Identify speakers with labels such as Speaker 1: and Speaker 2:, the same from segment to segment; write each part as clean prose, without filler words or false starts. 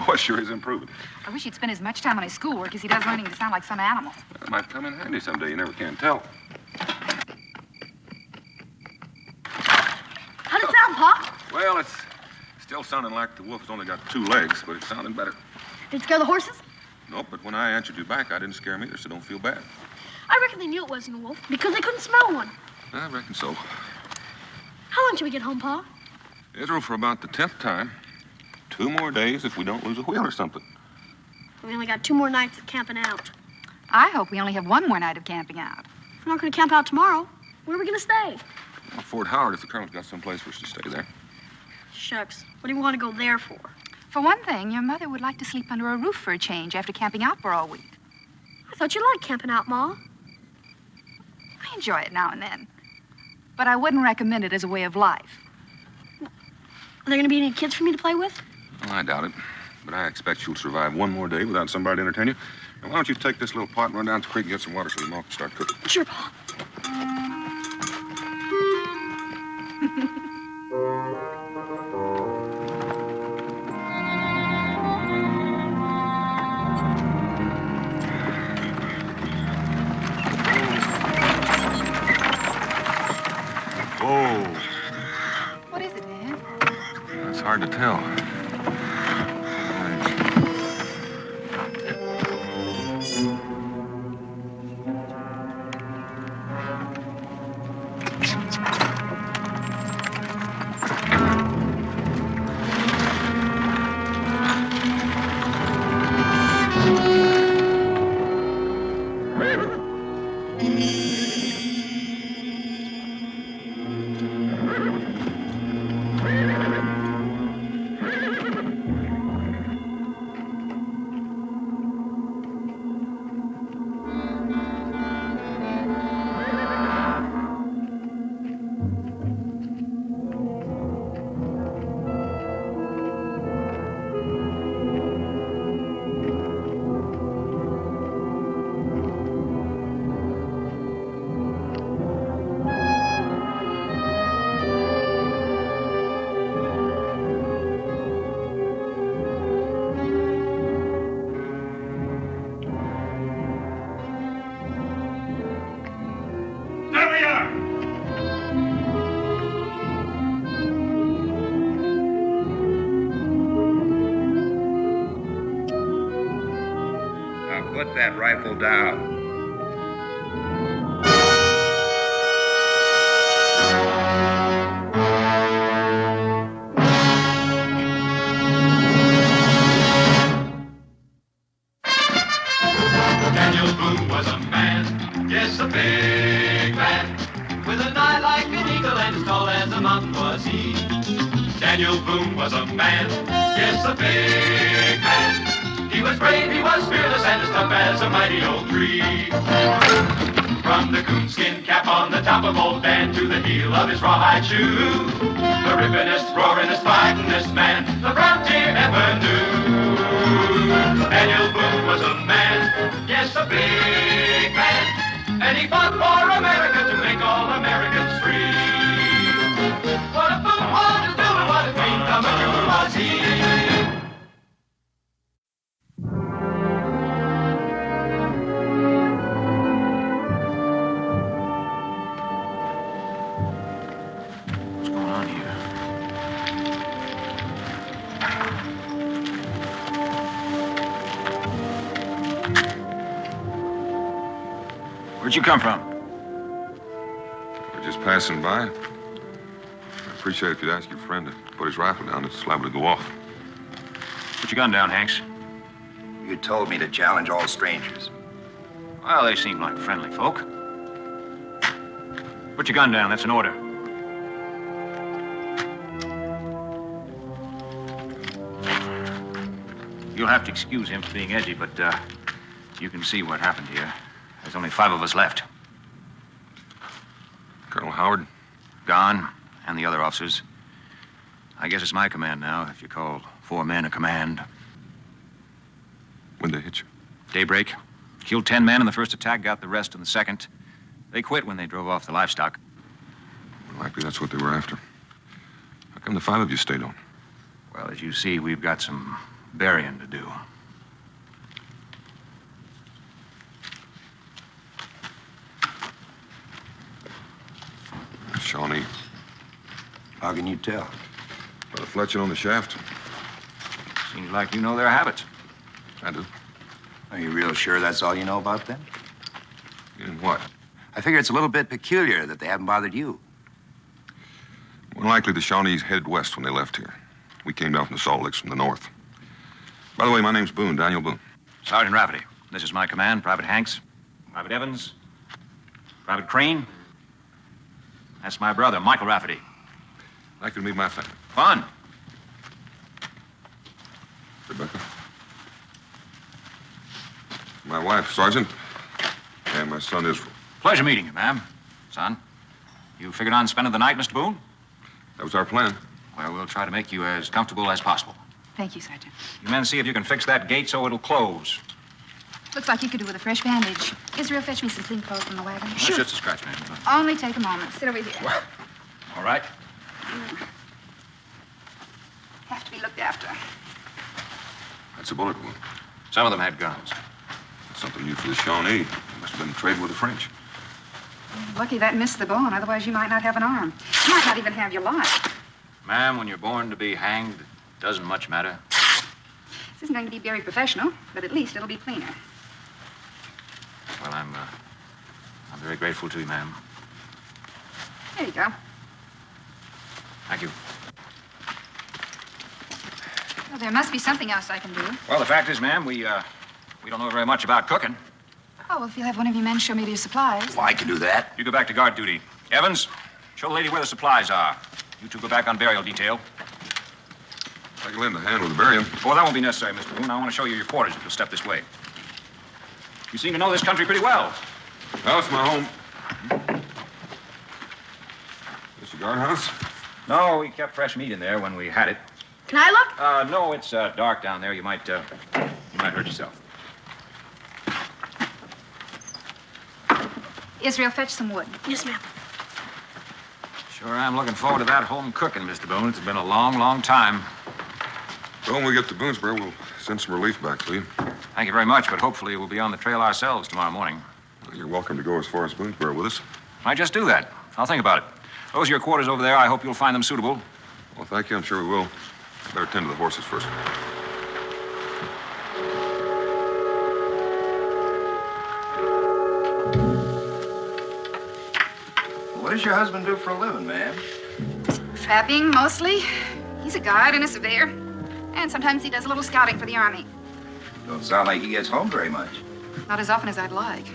Speaker 1: boy sure is improving.
Speaker 2: I wish he'd spend as much time on his schoolwork as he does learning to sound like some animal.
Speaker 1: That might come in handy someday. You never can tell.
Speaker 3: How'd it sound, Pop?
Speaker 1: Well, it's still sounding like the wolf's only got 2 legs, but it's sounding better.
Speaker 3: Did it scare the horses?
Speaker 1: Nope, but when I answered you back, I didn't scare them either, so don't feel bad.
Speaker 3: I reckon they knew it wasn't a wolf because they couldn't smell one.
Speaker 1: I reckon so.
Speaker 3: How long till we get home, Pa?
Speaker 1: Israel, for about the 10th time. 2 more days if we don't lose a wheel or something.
Speaker 3: We only got 2 more nights of camping out.
Speaker 2: I hope we only have 1 more night of camping out.
Speaker 3: If we're not going to camp out tomorrow, where are we going to stay?
Speaker 1: Well, Fort Howard, if the Colonel's got some place for us to stay there.
Speaker 3: Shucks. What do you want to go there for?
Speaker 2: For one thing, your mother would like to sleep under a roof for a change after camping out for all week.
Speaker 3: I thought you liked camping out, Ma.
Speaker 2: I enjoy it now and then. But I wouldn't recommend it as a way of life.
Speaker 3: Are there going to be any kids for me to play with?
Speaker 1: Well, I doubt it. But I expect you'll survive 1 more day without somebody to entertain you. And why don't you take this little pot and run down to the creek and get some water so the mom can start cooking?
Speaker 3: Sure, Pa.
Speaker 1: Whoa.
Speaker 2: What is it, Dad?
Speaker 1: That's hard to tell.
Speaker 4: Put that rifle down.
Speaker 5: Daniel Boone was a man, yes, a big man, with an eye like an eagle and as tall as a mountain was he. Daniel Boone was a man, yes, a big man. He was brave, he was fearless, and as tough as a mighty oak tree. From the coonskin cap on the top of old Dan to the heel of his rawhide shoe, the rippinest, roaringest, fightingest man the frontier ever knew. Daniel Boone was a man, yes, a big man, and he fought for America to make all Americans free. What a Boone wanted to do and what a dream come true was he.
Speaker 6: Where'd you come from?
Speaker 1: We're just passing by. I appreciate if you'd ask your friend to put his rifle down. It's liable to go off.
Speaker 6: Put your gun down, Hanks.
Speaker 4: You told me to challenge all strangers.
Speaker 6: Well, they seem like friendly folk. Put your gun down. That's an order. You'll have to excuse him for being edgy, but you can see what happened here. There's only 5 of us left.
Speaker 1: Colonel Howard?
Speaker 6: Gone, and the other officers. I guess it's my command now, if you call 4 men a command.
Speaker 1: When'd they hit you?
Speaker 6: Daybreak. Killed 10 men in the first attack, got the rest in the second. They quit when they drove off the livestock.
Speaker 1: Likely that's what they were after. How come the 5 of you stayed on?
Speaker 6: Well, as you see, we've got some burying to do.
Speaker 1: Shawnee,
Speaker 4: How can you tell?
Speaker 1: by the fletching on the shaft.
Speaker 6: Seems like you know their habits.
Speaker 1: I do.
Speaker 4: Are you real sure that's all you know about them?
Speaker 1: In what?
Speaker 4: I figure it's a little bit peculiar that they haven't bothered you.
Speaker 1: More likely the Shawnees headed west when they left here. We came down from the Salt Licks from the north. By the way, my name's Boone, Daniel Boone.
Speaker 6: Sergeant Rafferty, this is my command. Private Hanks, Private Evans, Private Crane. That's my brother, Michael Rafferty.
Speaker 1: Like to meet my family.
Speaker 6: Fun.
Speaker 1: Rebecca. My wife, Sergeant. And my son, Israel.
Speaker 6: Pleasure meeting you, ma'am. Son, you figured on spending the night, Mr. Boone?
Speaker 1: That was our plan.
Speaker 6: Well, we'll try to make you as comfortable as possible.
Speaker 2: Thank you, Sergeant.
Speaker 6: You men see if you can fix that gate so it'll close.
Speaker 2: Looks like you could do with a fresh bandage. Israel, fetch me some clean clothes from the wagon.
Speaker 6: That's just a scratch, ma'am.
Speaker 2: Only take a moment. Sit over here.
Speaker 6: All right.
Speaker 2: Have to be looked after.
Speaker 1: That's a bullet wound.
Speaker 6: Some of them had guns.
Speaker 1: That's something new for the Shawnee. They must have been trading with the French.
Speaker 2: Lucky that missed the bone. Otherwise, you might not have an arm. You might not even have your life.
Speaker 6: Ma'am, when you're born to be hanged, it doesn't much matter.
Speaker 2: This isn't going to be very professional, but at least it'll be cleaner.
Speaker 6: Well, I'm very grateful to you, ma'am.
Speaker 2: There you go.
Speaker 6: Thank you.
Speaker 2: Well, there must be something else I can do.
Speaker 6: Well, the fact is, ma'am, we don't know very much about cooking.
Speaker 2: Oh, well, if you'll have one of your men show me to your supplies.
Speaker 4: Well, I can do that.
Speaker 6: You go back to guard duty. Evans, show the lady where the supplies are. You two go back on burial detail.
Speaker 1: I can lend a hand with the burial.
Speaker 6: Oh, that won't be necessary, Mr. Boone. I want to show you your quarters if you'll step this way. You seem to know this country pretty well.
Speaker 1: Well, it's my home. This your guardhouse?
Speaker 6: No, we kept fresh meat in there when we had it.
Speaker 3: Can I look?
Speaker 6: No, it's dark down there. You might hurt yourself.
Speaker 2: Israel, fetch some wood.
Speaker 3: Yes, ma'am.
Speaker 6: Sure, I'm looking forward to that home cooking, Mr. Boone. It's been a long, long time.
Speaker 1: Well, when we get to Boonesboro, we'll send some relief back to you.
Speaker 6: Thank you very much, but hopefully we'll be on the trail ourselves tomorrow morning.
Speaker 1: You're welcome to go as far as Boonesboro with us.
Speaker 6: I just do that. I'll think about it. Those are your quarters over there. I hope you'll find them suitable.
Speaker 1: Well, thank you. I'm sure we will. Better tend to the horses first.
Speaker 4: What does your husband do for a living, ma'am?
Speaker 2: Trapping, mostly. He's a guide and a surveyor. And sometimes he does a little scouting for the Army.
Speaker 4: Don't sound like he gets home very much.
Speaker 2: Not as often as I'd like.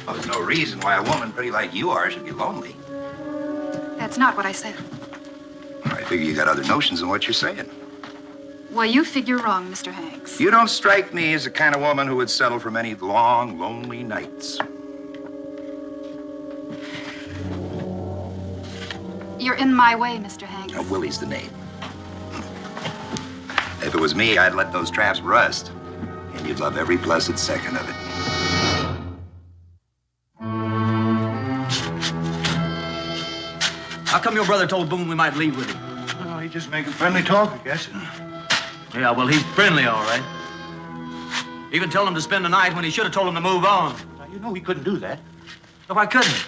Speaker 4: Well, there's no reason why a woman pretty like you are should be lonely.
Speaker 2: That's not what I said.
Speaker 4: I figure you got other notions than what you're saying.
Speaker 2: Well, you figure wrong, Mr. Hanks.
Speaker 4: You don't strike me as the kind of woman who would settle for many long, lonely nights.
Speaker 2: You're in my way, Mr. Hanks.
Speaker 4: Now, Willie's the name. If it was me, I'd let those traps rust, and you'd love every blessed second of it.
Speaker 7: How come your brother told Boone we might leave with him?
Speaker 8: Oh, he's just making friendly talk, I guess.
Speaker 7: Yeah, well, he's friendly, all right. Even told him to spend the night when he should have told him to move on.
Speaker 8: Now, you know he couldn't do that.
Speaker 7: No, I couldn't.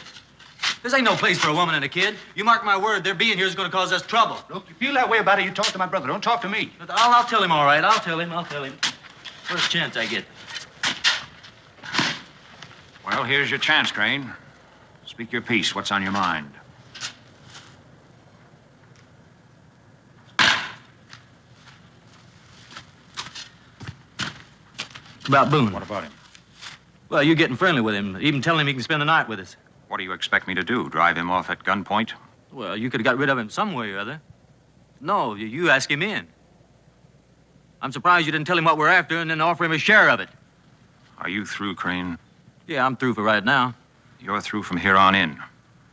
Speaker 7: This ain't no place for a woman and a kid. You mark my word, their being here is going to cause us trouble.
Speaker 8: Look, you feel that way about it, you talk to my brother. Don't talk to me.
Speaker 7: But I'll tell him, all right. I'll tell him. First chance I get.
Speaker 6: Well, here's your chance, Crane. Speak your piece. What's on your mind?
Speaker 7: About Boone.
Speaker 6: What about him?
Speaker 7: Well, you're getting friendly with him, even telling him he can spend the night with us.
Speaker 6: What do you expect me to do? Drive him off at gunpoint?
Speaker 7: Well, you could have got rid of him some way or other. No, you ask him in. I'm surprised you didn't tell him what we're after and then offer him a share of it.
Speaker 6: Are you through, Crane?
Speaker 7: Yeah, I'm through for right now.
Speaker 6: You're through from here on in.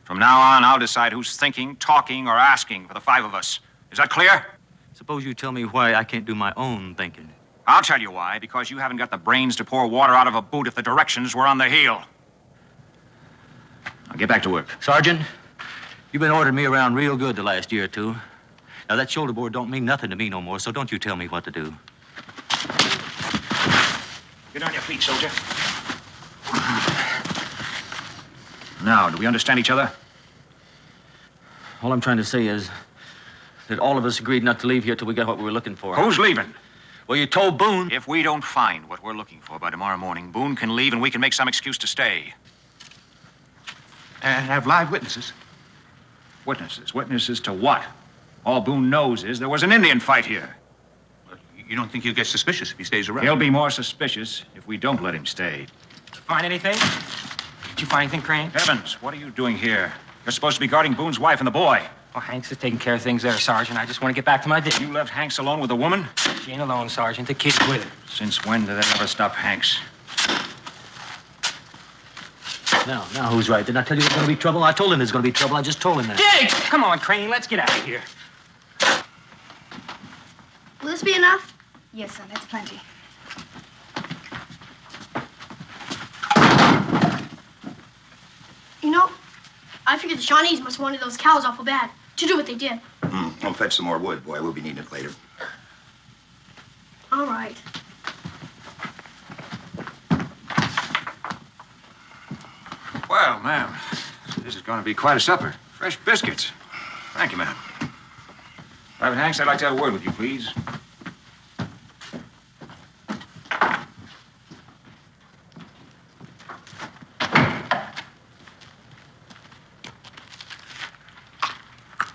Speaker 6: From now on, I'll decide who's thinking, talking, or asking for the five of us. Is that clear?
Speaker 7: Suppose you tell me why I can't do my own thinking.
Speaker 6: I'll tell you why. Because you haven't got the brains to pour water out of a boot if the directions were on the heel. Now get back to work.
Speaker 7: Sergeant, you've been ordering me around real good the last year or two. Now, that shoulder board don't mean nothing to me no more, so don't you tell me what to do.
Speaker 6: Get on your feet, soldier. Now, do we understand each other?
Speaker 7: All I'm trying to say is that all of us agreed not to leave here till we got what we were looking for.
Speaker 6: Who's leaving?
Speaker 7: Well, you told Boone.
Speaker 6: If we don't find what we're looking for by tomorrow morning, Boone can leave and we can make some excuse to stay.
Speaker 8: And have live witnesses.
Speaker 6: Witnesses? Witnesses to what? All Boone knows is there was an Indian fight here.
Speaker 8: You don't think he'll get suspicious if he stays around?
Speaker 6: He'll be more suspicious if we don't let him stay.
Speaker 9: Find anything? Did you find anything, Crane?
Speaker 6: Heavens, what are you doing here? You're supposed to be guarding Boone's wife and the boy.
Speaker 9: Oh, Hanks is taking care of things there, Sergeant. I just want to get back to my duty.
Speaker 6: You left Hanks alone with a woman?
Speaker 9: She ain't alone, Sergeant. The kid's with her.
Speaker 6: Since when did that ever stop Hanks?
Speaker 7: Now, who's right? Didn't I tell you there's going to be trouble? I told him there's going to be trouble. I just told him that.
Speaker 9: Dig! Come on, Crane. Let's get out of here.
Speaker 3: Will this be enough?
Speaker 2: Yes, son, that's plenty.
Speaker 3: You know, I figured the Shawnees must have wanted those cows awful bad to do what they did.
Speaker 4: I'll fetch some more wood, boy. We'll be needing it later.
Speaker 3: All right.
Speaker 6: Well, ma'am, this is going to be quite a supper. Fresh biscuits. Thank you, ma'am. Private Hanks, I'd like to have a word with you, please.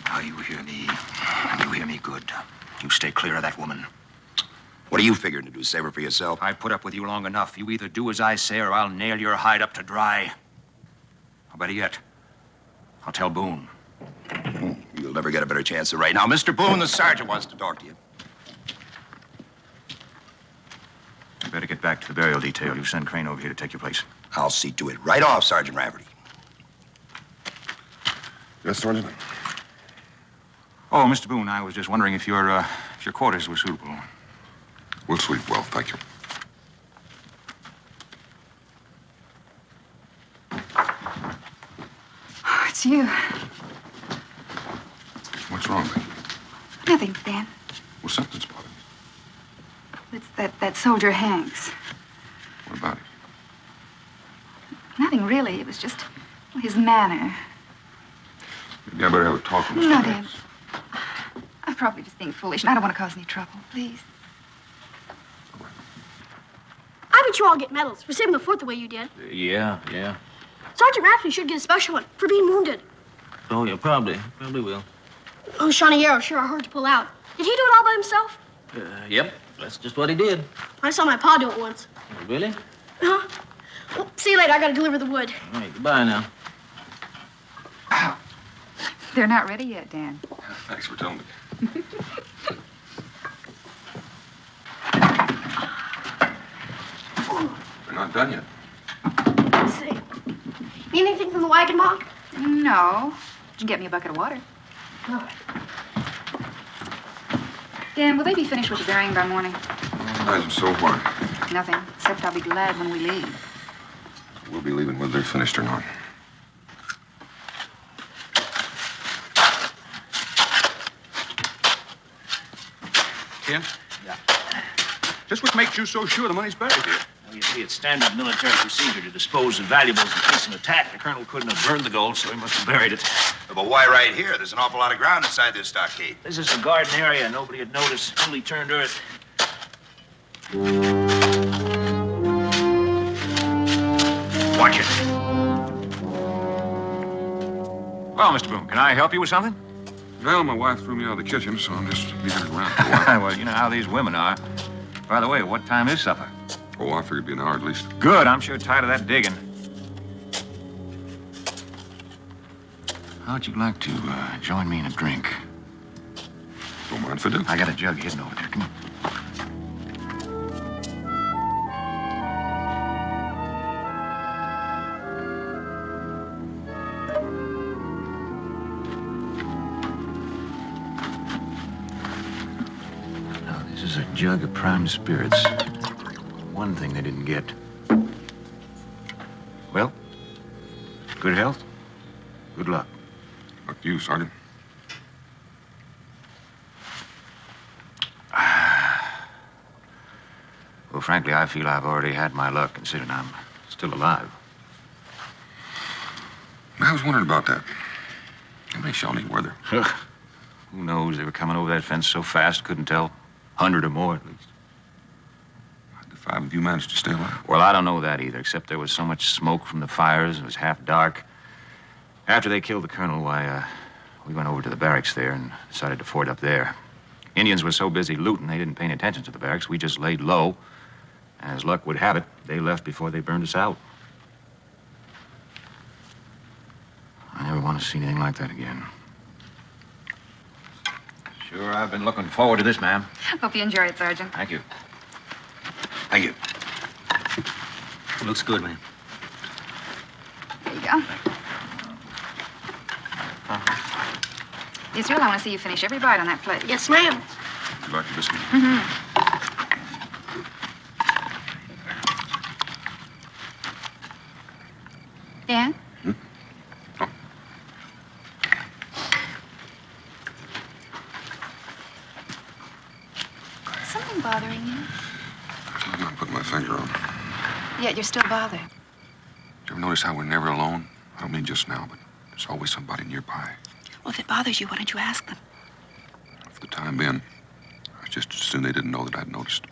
Speaker 6: Now, you hear me, and you hear me good. You stay clear of that woman.
Speaker 4: What are you figuring to do? Save her for yourself?
Speaker 6: I've put up with you long enough. You either do as I say or I'll nail your hide up to dry. Or better yet, I'll tell Boone.
Speaker 4: You'll never get a better chance than right now. Mr. Boone, the sergeant wants to talk to you.
Speaker 6: You better get back to the burial detail. You send Crane over here to take your place.
Speaker 4: I'll see to it. Right off, Sergeant Rafferty.
Speaker 1: Yes, Sergeant?
Speaker 6: Oh, Mr. Boone, I was just wondering if your quarters were suitable.
Speaker 1: We'll sleep well, thank you.
Speaker 2: Oh, it's you.
Speaker 1: What's wrong, baby?
Speaker 2: Nothing, Dan.
Speaker 1: Well, something's bothering you.
Speaker 2: It's that soldier Hanks.
Speaker 1: What about it?
Speaker 2: Nothing really. It was just his manner.
Speaker 1: Maybe I better have a talk with Mr.
Speaker 2: No, Dan.
Speaker 1: Hanks.
Speaker 2: I'm probably just being foolish, and I don't want to cause any trouble. Please.
Speaker 3: I bet you all get medals for saving the fort the way you did.
Speaker 7: Yeah.
Speaker 3: Sergeant Rafferty should get a special one for being wounded.
Speaker 7: Oh, yeah, probably will.
Speaker 3: Those Shawnee arrows sure are hard to pull out. Did he do it all by himself?
Speaker 7: Yep, that's just what he did.
Speaker 3: I saw my pa do it once.
Speaker 7: Really?
Speaker 3: Huh? Well, see you later. I gotta deliver the wood.
Speaker 7: All right, goodbye now.
Speaker 2: They're not ready yet, Dan.
Speaker 1: Thanks for telling me. They're not done yet.
Speaker 3: Let's see. Need anything from the wagon, Ma?
Speaker 2: No. Did you get me a bucket of water?
Speaker 3: All right.
Speaker 2: Dan, will they be finished with the burying by morning?
Speaker 1: Imagine so what?
Speaker 2: Nothing, except I'll be glad when we leave.
Speaker 1: We'll be leaving whether they're finished or not.
Speaker 8: Tim? Yeah. Just what makes you so sure the money's buried here?
Speaker 10: Well, you see, it's standard military procedure to dispose of valuables in case of an attack. The colonel couldn't have burned the gold, so he must have buried it.
Speaker 4: But why right here? There's an awful lot of ground inside this stockade.
Speaker 10: This is a garden area. Nobody had noticed. Newly turned earth.
Speaker 6: Watch it. Well, Mr. Boone, can I help you with something?
Speaker 1: Well, my wife threw me out of the kitchen, so I'm just leaving it around for a while.
Speaker 6: Well, you know how these women are. By the way, what time is supper?
Speaker 1: Oh, I figured it'd be an hour at least.
Speaker 6: Good. I'm sure tired of that digging. How'd you like to join me in a drink?
Speaker 1: Don't mind if I do.
Speaker 6: I got a jug hidden over there. Come on. Now, this is a jug of prime spirits. One thing they didn't get. Well, good health. Good luck.
Speaker 1: Fuck you, Sergeant.
Speaker 6: frankly, I feel I've already had my luck, considering I'm still alive.
Speaker 1: I was wondering about that. How many Shawnee were there?
Speaker 6: Who knows? They were coming over that fence so fast, couldn't tell. 100 or more, at least.
Speaker 1: How'd the 5 of you manage to stay alive?
Speaker 6: Well, I don't know that either, except there was so much smoke from the fires. It was half dark. After they killed the colonel, we went over to the barracks there and decided to fort up there. Indians were so busy looting, they didn't pay any attention to the barracks. We just laid low. And as luck would have it, they left before they burned us out. I never want to see anything like that again. Sure, I've been looking forward to this, ma'am.
Speaker 2: Hope you enjoy it, Sergeant.
Speaker 6: Thank you.
Speaker 8: Thank you.
Speaker 7: Looks good, man.
Speaker 2: There you go. Israel, I want to see you finish every bite on that plate.
Speaker 3: Yes, ma'am.
Speaker 1: You like the biscuit?
Speaker 2: Dan? Something bothering you?
Speaker 1: I'm not putting my finger on.
Speaker 2: Yet you're still bothered.
Speaker 1: You ever notice how we're never alone? I don't mean just now, but there's always somebody nearby.
Speaker 2: Well, if it bothers you, why don't you ask them?
Speaker 1: For the time being, I just assumed they didn't know that I'd noticed.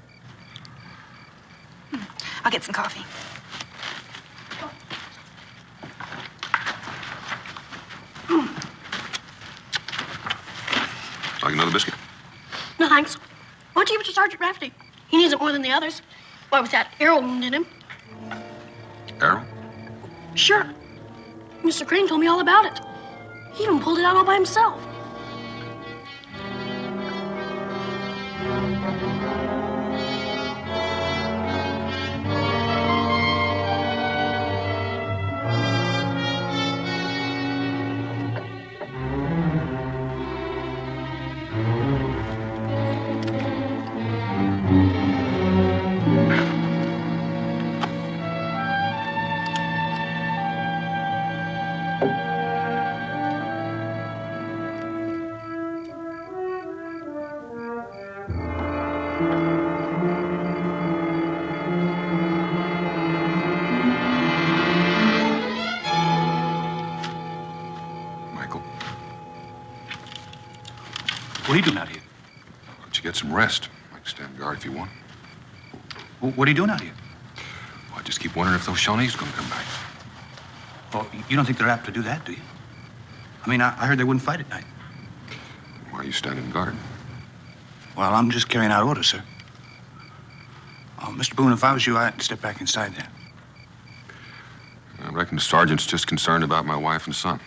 Speaker 2: I'll get some coffee.
Speaker 1: Like another biscuit?
Speaker 3: No, thanks. Why don't you give it to Sergeant Rafferty? He needs it more than the others. Why, with that arrow wound in him?
Speaker 1: Arrow?
Speaker 3: Sure. Mr. Crane told me all about it. He even pulled it out all by himself.
Speaker 8: What are you doing out here?
Speaker 1: Why don't you get some rest? I can stand guard if you want.
Speaker 8: What are you doing out here?
Speaker 1: Well, I just keep wondering if those Shawnees are going to come back.
Speaker 8: Well, you don't think they're apt to do that, do you? I mean, I heard they wouldn't fight at night.
Speaker 1: Why are you standing guard?
Speaker 8: Well, I'm just carrying out orders, sir. Mr. Boone, if I was you, I'd step back inside there.
Speaker 1: I reckon the sergeant's just concerned about my wife and son.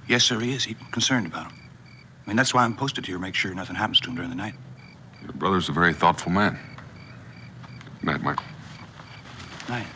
Speaker 8: Yes, sir, he is. He's concerned about him. I mean, that's why I'm posted here to make sure nothing happens to him during the night.
Speaker 1: Your brother's a very thoughtful man. Good night, Michael.
Speaker 8: Night.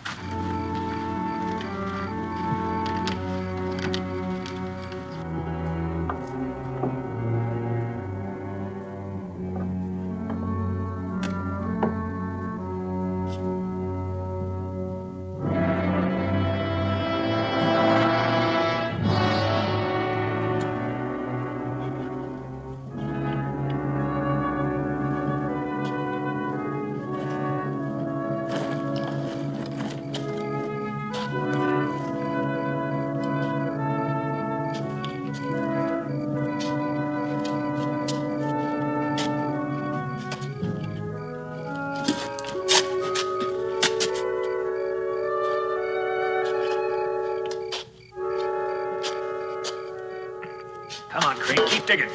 Speaker 10: Come on, Crane, keep digging.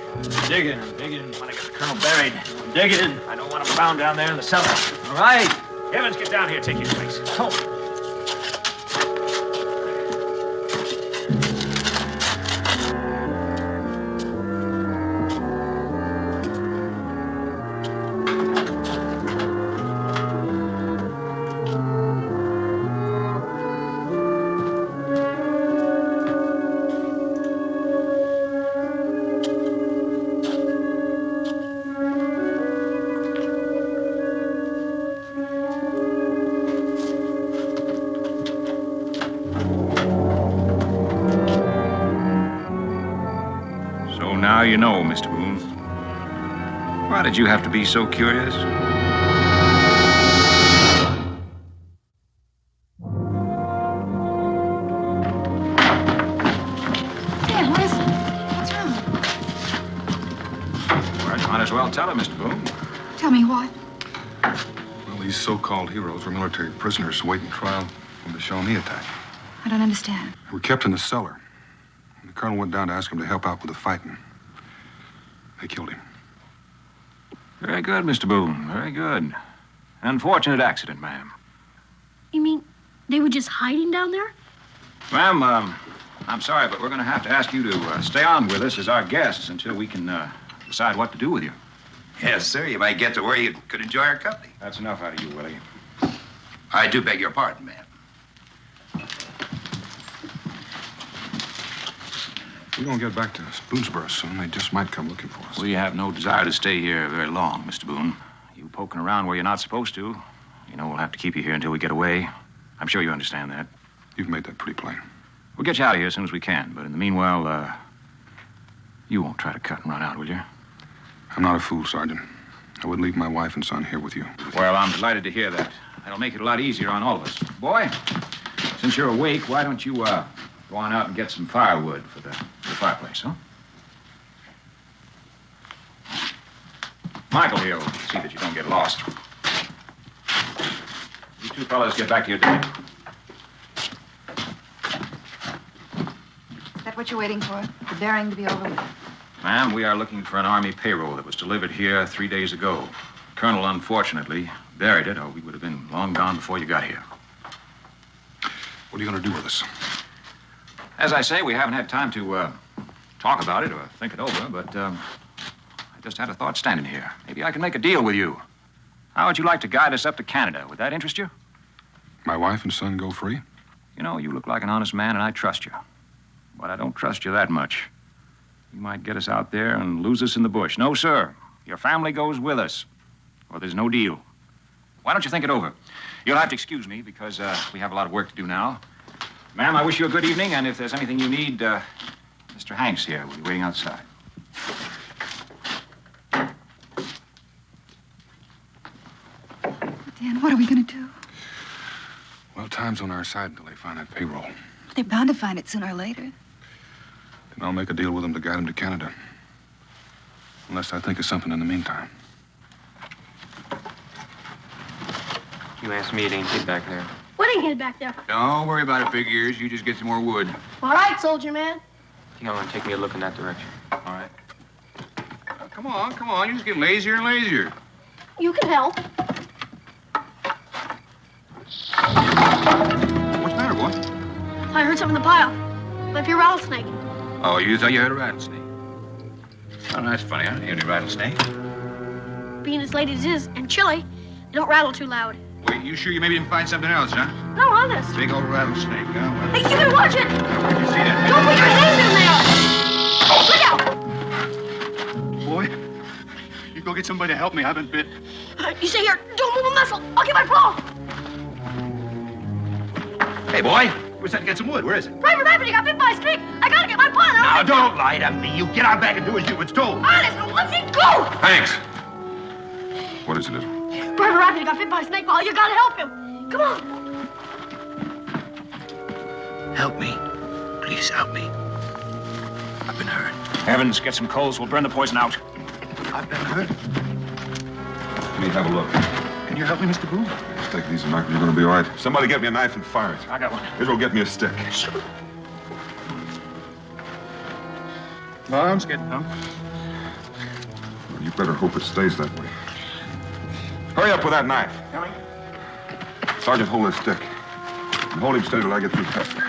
Speaker 7: Digging.
Speaker 10: I want to get the colonel buried.
Speaker 7: Digging.
Speaker 10: I don't want him found down there in the cellar.
Speaker 7: All right.
Speaker 10: Evans, get down here, take your place.
Speaker 7: Oh.
Speaker 6: Now you know, Mr. Boone. Why did you have to be so curious? Might as well tell her, Mr. Boone.
Speaker 2: Tell me what?
Speaker 1: Well, these so-called heroes were military prisoners awaiting trial from the Shawnee attack.
Speaker 2: I don't understand.
Speaker 1: They were kept in the cellar. The colonel went down to ask him to help out with the fighting. They killed him.
Speaker 6: Very good, Mr. Boone. Very good. Unfortunate accident, ma'am.
Speaker 3: You mean they were just hiding down there?
Speaker 6: Ma'am, I'm sorry, but we're going to have to ask you to stay on with us as our guests until we can decide what to do with you.
Speaker 4: Yes, sir. You might get to where you could enjoy our company.
Speaker 6: That's enough out of you, Willie.
Speaker 4: I do beg your pardon, ma'am.
Speaker 1: We're going to get back to Boonesboro soon. They just might come looking for us.
Speaker 6: We have no desire to stay here very long, Mr. Boone. You poking around where you're not supposed to, you know we'll have to keep you here until we get away. I'm sure you understand that.
Speaker 1: You've made that pretty plain.
Speaker 6: We'll get you out of here as soon as we can, but in the meanwhile, you won't try to cut and run out, will you?
Speaker 1: I'm not a fool, Sergeant. I wouldn't leave my wife and son here with you.
Speaker 6: Well, I'm delighted to hear that. That'll make it a lot easier on all of us. Boy, since you're awake, why don't you, go on out and get some firewood for the fireplace, huh? Michael here will see that you don't get lost. You two fellas get back to your day.
Speaker 2: Is that what you're waiting for? The burying to be over with?
Speaker 6: Ma'am, we are looking for an Army payroll that was delivered here 3 days ago. The Colonel, unfortunately, buried it, or we would have been long gone before you got here.
Speaker 1: What are you going to do with us?
Speaker 6: As I say, we haven't had time to talk about it or think it over, but I just had a thought standing here. Maybe I can make a deal with you. How would you like to guide us up to Canada? Would that interest you?
Speaker 1: My wife and son go free?
Speaker 6: You know, you look like an honest man, and I trust you. But I don't trust you that much. You might get us out there and lose us in the bush. No, sir. Your family goes with us, or there's no deal. Why don't you think it over? You'll have to excuse me because we have a lot of work to do now. Ma'am, I wish you a good evening, and if there's anything you need, Mr. Hanks here will be waiting outside.
Speaker 2: Dan, what are we going to do?
Speaker 1: Well, time's on our side until they find that payroll.
Speaker 2: They're bound to find it sooner or later.
Speaker 1: Then I'll make a deal with them to guide them to Canada. Unless I think of something in the meantime.
Speaker 9: You asked me, it ain't hid back there.
Speaker 3: What ain't hid back there?
Speaker 8: Don't worry about it, big ears. You just get some more wood.
Speaker 3: All right, soldier man.
Speaker 9: I think I'm gonna take me a look in that direction.
Speaker 8: All right. Come on. You just get lazier and lazier.
Speaker 3: You can help.
Speaker 8: What's the matter, boy?
Speaker 3: I heard something in the pile. Might be a rattlesnake.
Speaker 8: Oh, you thought you heard a rattlesnake? Oh, that's funny. I didn't hear any rattlesnake.
Speaker 3: Being as late as it is and chilly, they don't rattle too loud.
Speaker 8: Wait, you sure you maybe didn't find something else, huh?
Speaker 3: No, honest.
Speaker 8: Big old rattlesnake, huh? Well,
Speaker 3: Hey, you better watch it.
Speaker 8: where'd you see that?
Speaker 3: Don't put your hand in there. Look out.
Speaker 8: Boy, you go get somebody to help me. I've been bit.
Speaker 3: You stay here. Don't move a muscle. I'll get my paw.
Speaker 8: Hey, boy. Where's that to get some wood? Where is it?
Speaker 3: Private Rabbit, you got bit by a snake. I gotta get my paw.
Speaker 8: Now, don't lie to me. You get out back and do as you was told.
Speaker 3: Honest, let me go.
Speaker 1: Thanks. What is it, Little?
Speaker 3: Private Rabbit got bit by a snake ball. You gotta help him. Come on.
Speaker 8: Help me. Please help me. I've been hurt.
Speaker 6: Evans, get some coals. We'll burn the poison out.
Speaker 8: I've been hurt.
Speaker 1: Let me have a look.
Speaker 8: Can you help me, Mr. Boone?
Speaker 1: Just take it easy, Michael. You're going to be all right. Somebody get me a knife and fire it.
Speaker 6: I got one.
Speaker 1: Israel, get me a stick.
Speaker 8: Arms getting numb.
Speaker 1: Well, you better hope it stays that way. Hurry up with that knife.
Speaker 6: Coming.
Speaker 1: Sergeant, hold this stick. And hold him steady till I get through testing.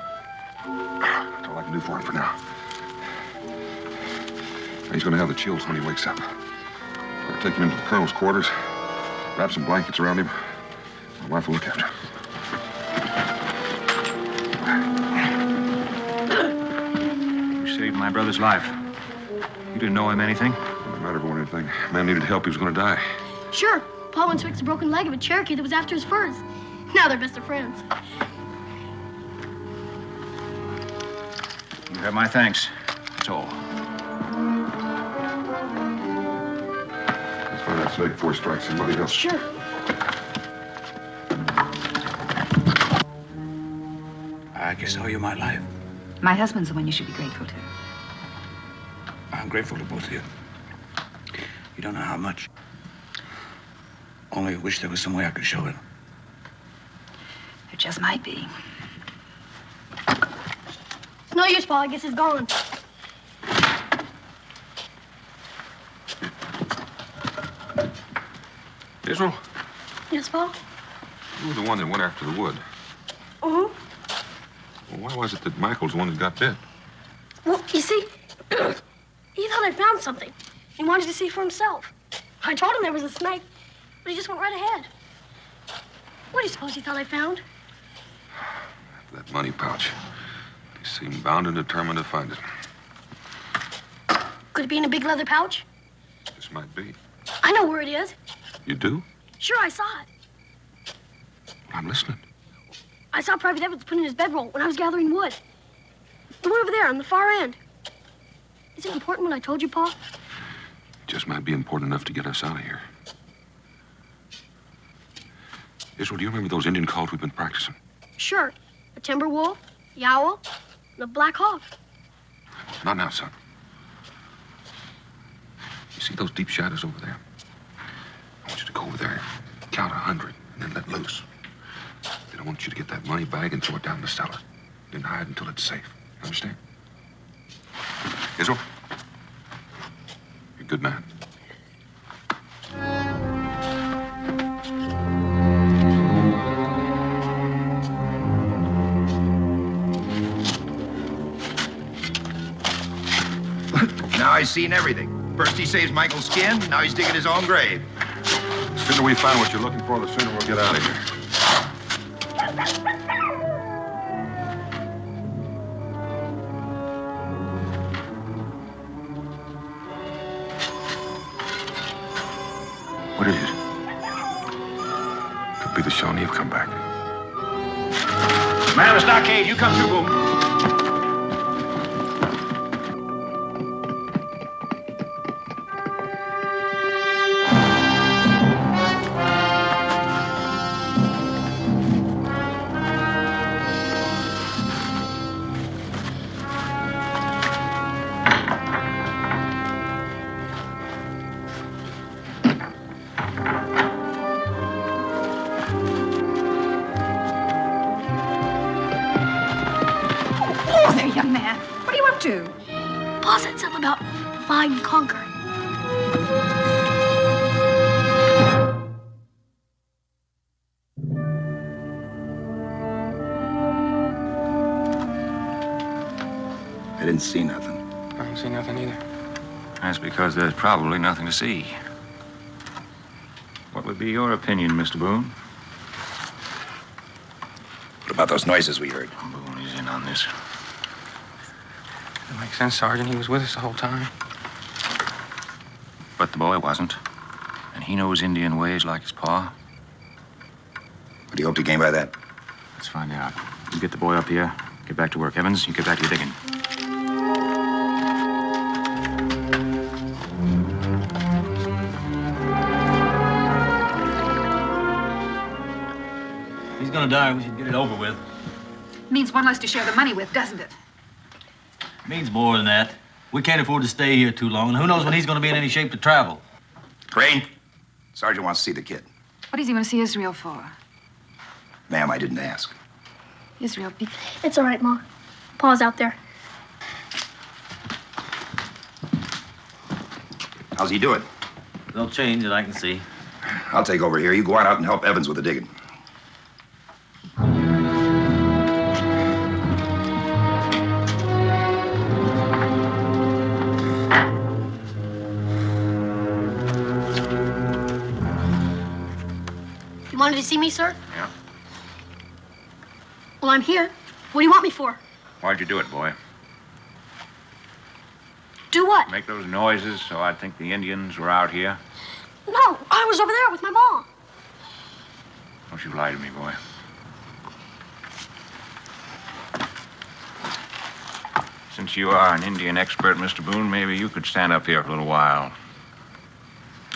Speaker 1: That's all I can do for him for now. He's going to have the chills when he wakes up. I'll take him into the colonel's quarters, wrap some blankets around him. My wife will look after him.
Speaker 6: You saved my brother's life. You didn't know him anything?
Speaker 1: Doesn't matter for anything. Man needed help. He was going to die.
Speaker 3: Sure. Paul once fixed a broken leg of a Cherokee that was after his furs. Now they're best of friends.
Speaker 6: You have my thanks. That's all.
Speaker 1: Let's find that snake before he strikes somebody else.
Speaker 3: Sure.
Speaker 8: I guess I owe you my life.
Speaker 2: My husband's the one you should be grateful to.
Speaker 8: I'm grateful to both of you. You don't know how much. Only wish there was some way I could show it.
Speaker 2: There just might be.
Speaker 3: It's no use, Paul. I guess it's gone.
Speaker 1: Israel,
Speaker 3: Yes, Paul?
Speaker 1: you were the one that went after the wood.
Speaker 3: Uh-huh.
Speaker 1: Well, why was it that Michael's the one that got bit?
Speaker 3: Well, you see, he thought I found something. He wanted to see for himself. I told him there was a snake, but he just went right ahead. What do you suppose he thought I found?
Speaker 1: That money pouch. He seemed bound and determined to find it.
Speaker 3: Could it be in a big leather pouch?
Speaker 1: This might be.
Speaker 3: I know where it is.
Speaker 1: You do?
Speaker 3: Sure, I saw it.
Speaker 1: I'm listening.
Speaker 3: I saw Private Evans put in his bedroll when I was gathering wood. The one over there on the far end. Is it important what I told you, Paul?
Speaker 1: It just might be important enough to get us out of here. Israel, do you remember those Indian calls we've been practicing?
Speaker 3: Sure. A timber wolf, the owl, and a black hawk.
Speaker 1: Not now, son. You see those deep shadows over there? I want you to go over there, count 100, and then let loose. Then I want you to get that money bag and throw it down in the cellar. Then hide until it's safe. Understand? Israel? You're a good man.
Speaker 4: Now I've seen everything. First he saves Michael's skin, now he's digging his own grave.
Speaker 1: The sooner we find what you're looking for, the sooner we'll get out of here. What is it? Could be the Shawnee have come back.
Speaker 6: Man of the stockade, you come through, Boone.
Speaker 2: Oh, there, young man. What are you up to?
Speaker 3: Paul said something about divide and conquer.
Speaker 4: I didn't see nothing.
Speaker 9: I don't see nothing either.
Speaker 6: That's because there's probably nothing to see. What would be your opinion, Mr. Boone?
Speaker 4: What about those noises we heard?
Speaker 6: Boone is in on this.
Speaker 9: It makes sense, Sergeant. He was with us the whole time.
Speaker 6: But the boy wasn't. And he knows Indian ways like his pa.
Speaker 4: What do you hope to gain by that?
Speaker 6: Let's find out. You get the boy up here. Get back to work. Evans, you get back to your digging.
Speaker 7: He's gonna die. We should get it over with.
Speaker 2: Means one less to share the money with, doesn't it?
Speaker 7: Means more than that. We can't afford to stay here too long, and who knows when he's gonna be in any shape to travel.
Speaker 4: Crane, Sergeant wants to see the kid.
Speaker 2: What does he want to see Israel for?
Speaker 4: Ma'am, I didn't ask.
Speaker 2: Israel, be...
Speaker 3: It's all right, Ma. Paul's out there.
Speaker 4: How's he doing?
Speaker 7: No change that I can see.
Speaker 4: I'll take over here. You go on out and help Evans with the digging.
Speaker 3: You wanted to see me, sir?
Speaker 6: Yeah.
Speaker 3: Well, I'm here. What do you want me for?
Speaker 6: Why'd you do it, boy?
Speaker 3: Do what?
Speaker 6: Make those noises so I'd think the Indians were out here?
Speaker 3: No, I was over there with my mom.
Speaker 6: Don't you lie to me, boy. Since you are an Indian expert, Mr. Boone, maybe you could stand up here for a little while.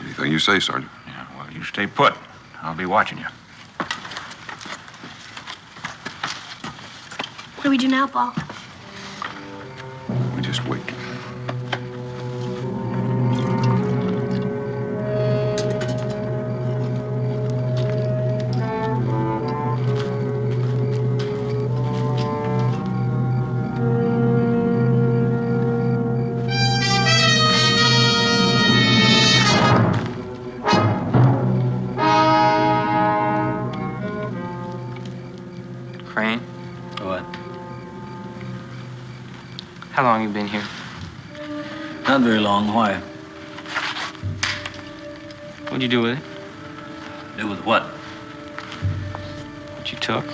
Speaker 1: Anything you say, Sergeant.
Speaker 6: Yeah, well, you stay put. I'll be watching you.
Speaker 3: What do we do now, Paul?
Speaker 1: We just wait.
Speaker 9: Crane,
Speaker 7: What?
Speaker 9: how long you been here?
Speaker 7: Not very long. Why?
Speaker 9: What'd you do with it?
Speaker 7: Do with what?
Speaker 9: What you took?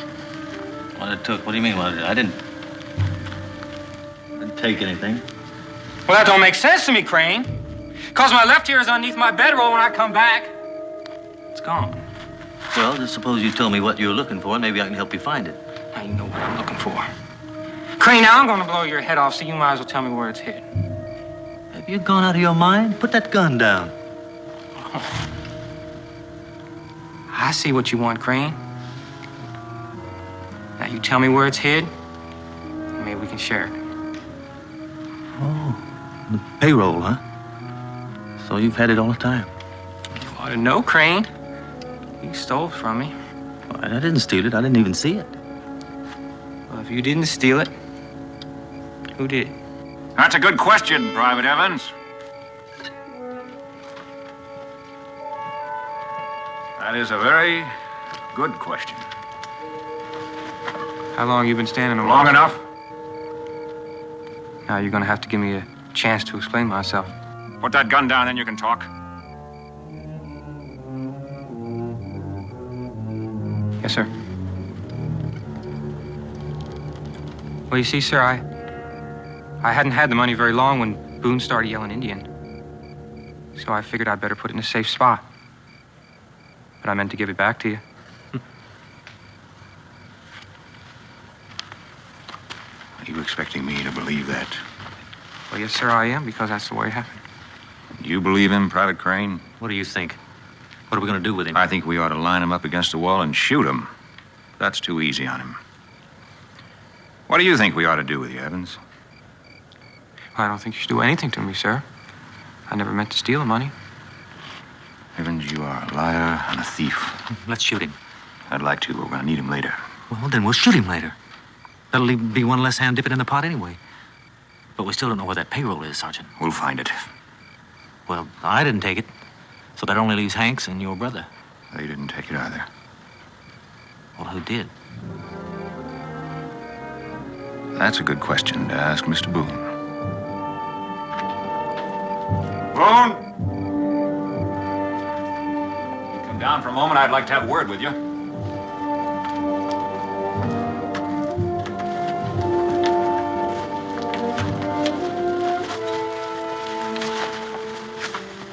Speaker 7: What it took? What do you mean? What I didn't take anything.
Speaker 9: Well, that don't make sense to me, Crane. Cause my left ear is underneath my bedroll when I come back. It's gone.
Speaker 7: Well, just suppose you tell me what you're looking for, and maybe I can help you find it.
Speaker 9: I know what I'm looking for. Crane, now I'm gonna blow your head off, so you might as well tell me where it's hid.
Speaker 7: Have you gone out of your mind? Put that gun down.
Speaker 9: I see what you want, Crane. Now you tell me where it's hid, and maybe we can share it.
Speaker 7: Oh, the payroll, huh? So you've had it all the time.
Speaker 9: You ought to know, Crane. You stole it from me.
Speaker 7: Well, I didn't steal it. I didn't even see it.
Speaker 9: Well, if you didn't steal it, who did?
Speaker 6: That's a good question, Private Evans. That is a very good question.
Speaker 9: How long you been standing alone?
Speaker 6: Long enough?
Speaker 9: Now you're gonna have to give me a chance to explain myself.
Speaker 6: Put that gun down, then you can talk.
Speaker 9: Yes, sir. Well, you see, sir, I hadn't had the money very long when Boone started yelling Indian. So I figured I'd better put it in a safe spot. But I meant to give it back to you.
Speaker 8: Are you expecting me to believe that?
Speaker 9: Well, yes, sir, I am, because that's the way it happened.
Speaker 6: You believe him, Private Crane?
Speaker 7: What do you think? What are we going to do with him?
Speaker 6: I think we ought to line him up against the wall and shoot him. That's too easy on him. What do you think we ought to do with you, Evans?
Speaker 9: Well, I don't think you should do anything to me, sir. I never meant to steal the money.
Speaker 6: Evans, you are a liar and a thief.
Speaker 7: Let's shoot him.
Speaker 6: I'd like to, but we're going to need him later.
Speaker 7: Well, then we'll shoot him later. That'll be one less hand dipping in the pot anyway. But we still don't know where that payroll is, Sergeant.
Speaker 6: We'll find it.
Speaker 7: Well, I didn't take it. So that only leaves Hanks and your brother.
Speaker 6: They didn't take it either.
Speaker 7: Well, who did?
Speaker 6: That's a good question to ask Mr. Boone. Boone! Come down for a moment. I'd like to have a word with you.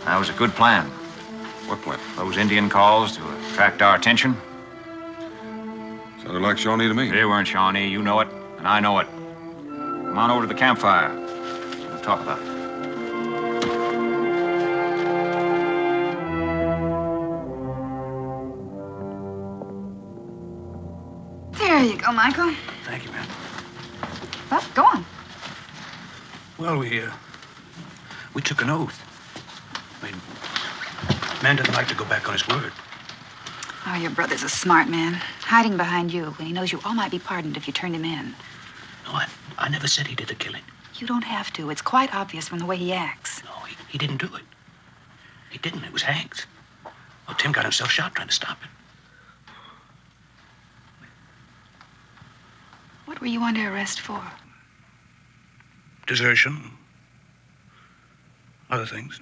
Speaker 6: That was a good plan.
Speaker 1: What plan?
Speaker 6: Those Indian calls to attract our attention.
Speaker 1: Sounded like Shawnee to me.
Speaker 6: They weren't Shawnee. You know it, and I know it. Come on over to the campfire. We'll talk about it.
Speaker 2: There you go, Michael.
Speaker 8: Thank you, ma'am.
Speaker 2: Well, go on.
Speaker 8: Well, we took an oath. I mean, man doesn't like to go back on his word.
Speaker 2: Oh, your brother's a smart man, hiding behind you when he knows you all might be pardoned if you turned him in.
Speaker 8: No, I never said he did the killing.
Speaker 2: You don't have to. It's quite obvious from the way he acts.
Speaker 8: No, he didn't do it. He didn't. It was Hank's. Well, Tim got himself shot trying to stop it.
Speaker 2: What were you under arrest for?
Speaker 8: Desertion. Other things.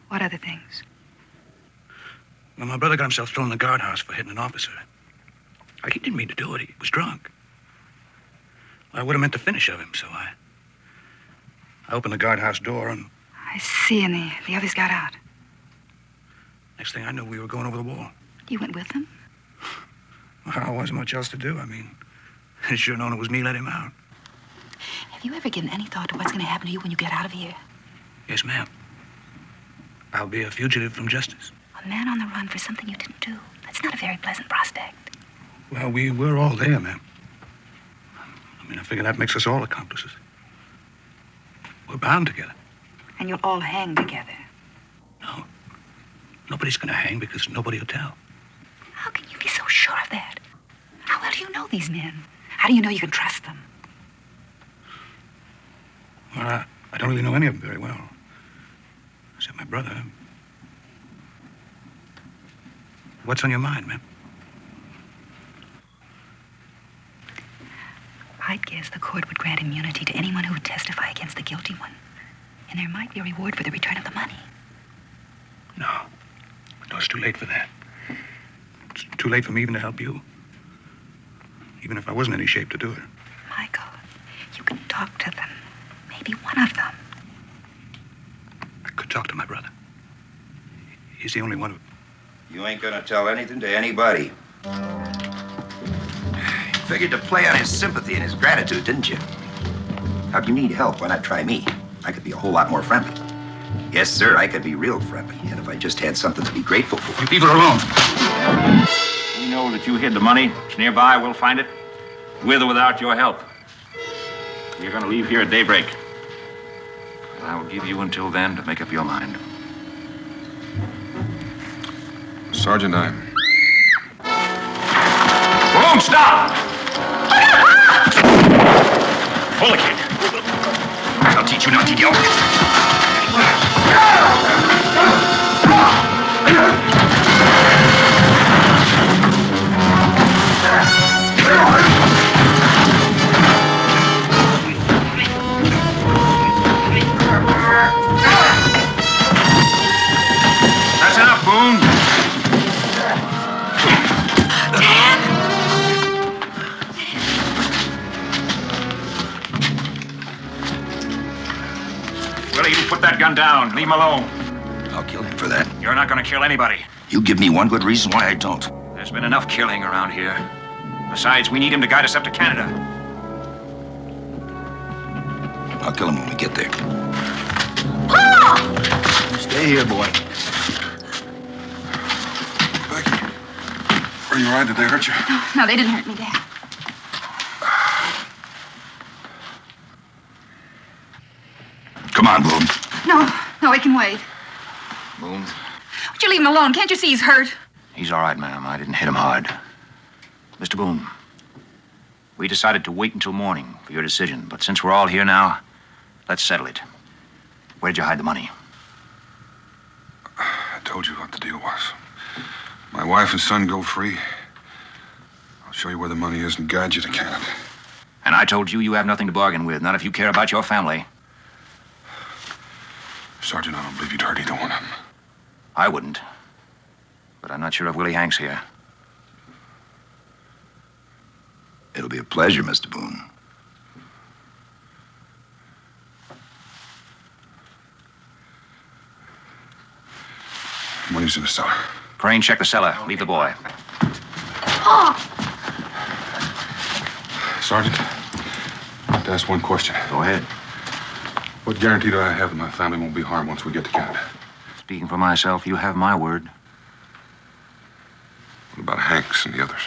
Speaker 2: What other things?
Speaker 8: Well, my brother got himself thrown in the guardhouse for hitting an officer. He didn't mean to do it. He was drunk. I would have meant the finish of him, so I opened the guardhouse door, and
Speaker 2: I see, and the others got out.
Speaker 8: next thing I knew, we were going over the wall.
Speaker 2: You went with them?
Speaker 8: Well, there wasn't much else to do. I mean, I'd sure known it was me let him out.
Speaker 2: Have you ever given any thought to what's going to happen to you when you get out of here?
Speaker 8: Yes, ma'am. I'll be a fugitive from justice.
Speaker 2: A man on the run for something you didn't do. That's not a very pleasant prospect.
Speaker 8: Well, we were all there, ma'am. I mean, I figure that makes us all accomplices. We're bound together.
Speaker 2: And you'll all hang together.
Speaker 8: No. Nobody's going to hang because nobody will tell.
Speaker 2: How can you be so sure of that? How well do you know these men? How do you know you can trust them?
Speaker 8: Well, I don't really know any of them very well. Except my brother. What's on your mind, ma'am?
Speaker 2: I'd guess the court would grant immunity to anyone who would testify against the guilty one. And there might be a reward for the return of the money.
Speaker 8: No. No, it's too late for that. It's too late for me even to help you. Even if I wasn't in any shape to do it.
Speaker 2: Michael, you can talk to them. Maybe one of them.
Speaker 8: I could talk to my brother. He's the only one who...
Speaker 4: You ain't gonna tell anything to anybody. Figured to play on his sympathy and his gratitude, didn't you? Now, if you need help, why not try me? I could be a whole lot more friendly. Yes, sir, I could be real friendly. And if I just had something to be grateful for.
Speaker 8: You people alone.
Speaker 10: We know that you hid the money. It's nearby. We'll find it. With or without your help. You're going to leave here at daybreak. And I will give you until then to make up your mind.
Speaker 1: Sergeant,
Speaker 10: Boone, stop! Pull the kid. I'll teach you not to yell.
Speaker 6: That's enough, Boone.
Speaker 10: Willie, you put that gun down. Leave him alone.
Speaker 4: I'll kill him for that.
Speaker 10: You're not going to kill anybody.
Speaker 4: You give me one good reason why I don't.
Speaker 6: There's been enough killing around here. Besides, we need him to guide us up to Canada.
Speaker 4: I'll kill him when we get there.
Speaker 3: Pa!
Speaker 4: Stay here, boy.
Speaker 1: Becky, were you all right? Did they hurt you?
Speaker 2: No, they didn't hurt me, Dad.
Speaker 4: Come on, Boone.
Speaker 2: No, he can wait.
Speaker 6: Boone?
Speaker 2: Would you leave him alone? Can't you see he's hurt?
Speaker 6: He's all right, ma'am. I didn't hit him hard. Mr. Boone, we decided to wait until morning for your decision, but since we're all here now, let's settle it. Where'd you hide the money?
Speaker 1: I told you what the deal was. My wife and son go free. I'll show you where the money is and guide you to Canada.
Speaker 6: And I told you you have nothing to bargain with, not if you care about your family.
Speaker 1: Sergeant, I don't believe you'd hurt either one of them.
Speaker 6: I wouldn't. But I'm not sure if Willie Hank's here.
Speaker 4: It'll be a pleasure, Mr. Boone.
Speaker 1: Money's in the cellar.
Speaker 6: Crane, check the cellar. Leave the boy.
Speaker 3: Pa!
Speaker 1: Sergeant, I'd like to ask one question.
Speaker 6: Go ahead.
Speaker 1: What guarantee do I have that my family won't be harmed once we get to Canada?
Speaker 6: Speaking for myself, you have my word.
Speaker 1: What about Hanks and the others?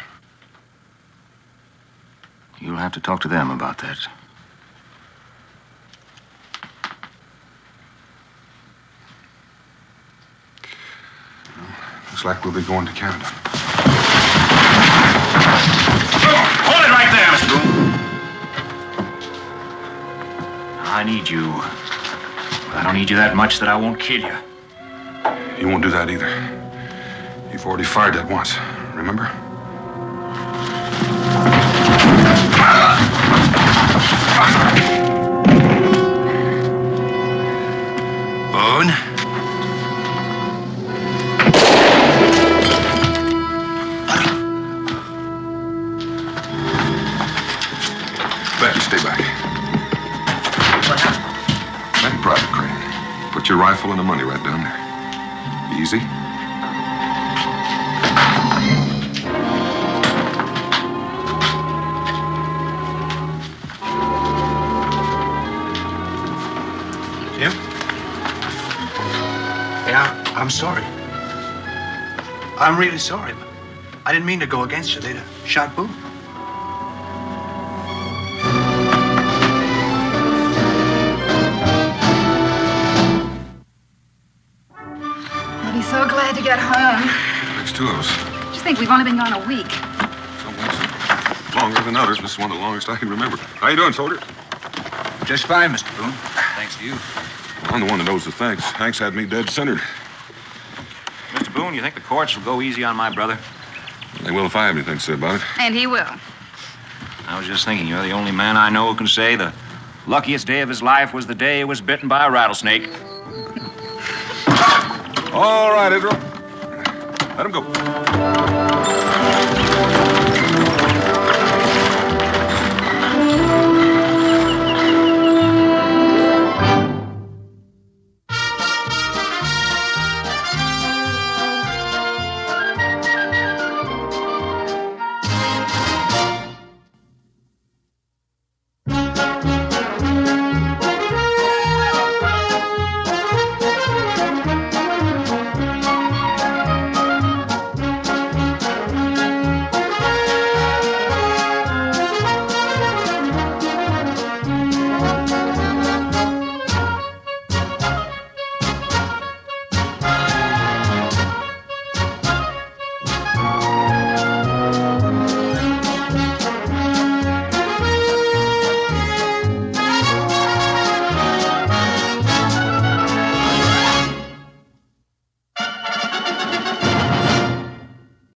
Speaker 6: You'll have to talk to them about that.
Speaker 1: Looks like we'll be going to Canada.
Speaker 10: Hold it right there, Mr. Boone.
Speaker 6: I need you. But I don't need you that much that I won't kill you.
Speaker 1: You won't do that either. You've already fired that once, remember?
Speaker 4: Boone?
Speaker 1: Becky, stay back.
Speaker 3: What happened?
Speaker 1: Back, Private Crane. Put your rifle and the money right down there. Easy.
Speaker 8: Yeah? Yeah, I'm sorry. I'm really sorry. I didn't mean to go against you. They'd have shot Boone.
Speaker 2: I'll be so glad to get home.
Speaker 1: Next two of us.
Speaker 2: Just think we've only been gone a week.
Speaker 1: Some weeks longer than others. This is one of the longest I can remember. How you doing, soldier?
Speaker 4: Just fine, Mr. Boone.
Speaker 10: Thanks to you.
Speaker 1: I'm the one that knows the thanks. Hank's had me dead centered.
Speaker 10: Mr. Boone, you think the courts will go easy on my brother?
Speaker 1: They will if I have anything to say about it.
Speaker 2: And he will.
Speaker 10: I was just thinking, you're the only man I know who can say the luckiest day of his life was the day he was bitten by a rattlesnake.
Speaker 1: All right, Israel. Let him go.